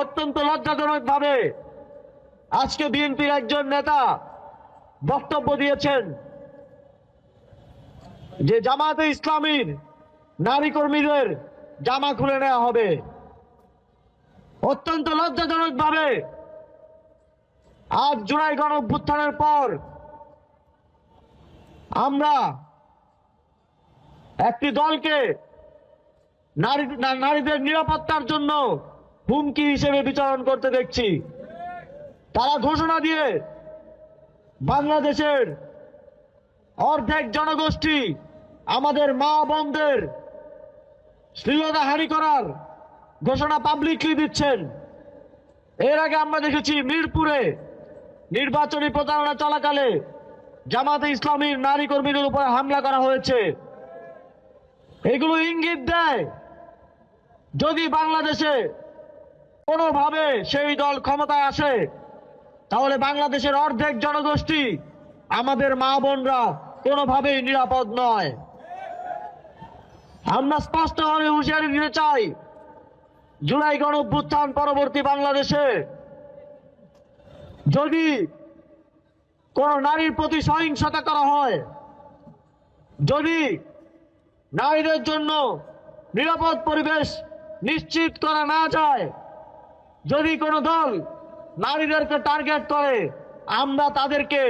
অত্যন্ত লজ্জাজনক ভাবে আজকে বিএনপির একজন নেতা বক্তব্য দিয়েছেন যে জামায়াতে ইসলামীর নারী কর্মীদের জামা খুলে নেওয়া হবে। অত্যন্ত লজ্জাজনক ভাবে আজ জুলাই গণঅভ্যুত্থানের পর আমরা একটি দলকে নারীদের নিরাপত্তার জন্য হুমকি হিসেবে বিচরণ করতে দেখছি। তারা ঘোষণা দিয়ে বাংলাদেশের অর্ধেক জনগোষ্ঠী আমাদের মা বোনদের শ্লীলতাহানি করার ঘোষণা পাবলিকলি দিচ্ছেন। এর আগে আমরা দেখেছি মিরপুরে নির্বাচনী প্রচারণা চলাকালে জামায়াতে ইসলামীর নারী কর্মীদের উপরে হামলা করা হয়েছে। এগুলো ইঙ্গিত দেয় যদি বাংলাদেশে কোনোভাবে সেই দল ক্ষমতায় আসে তাহলে বাংলাদেশের অর্ধেক জনগোষ্ঠী আমাদের মা বোনরা কোনোভাবেই নিরাপদ নয়। আমরা স্পষ্টভাবে হুঁশিয়ারি দিতে চাই, জুলাই গণঅভ্যুত্থান পরবর্তী বাংলাদেশে যদি কোন নারীর প্রতি সহিংসতা করা হয়, যদি নারীদের জন্য নিরাপদ পরিবেশ নিশ্চিত করা না যায়, যদি কোনো দল নারীদেরকে টার্গেট করে, আমরা তাদেরকে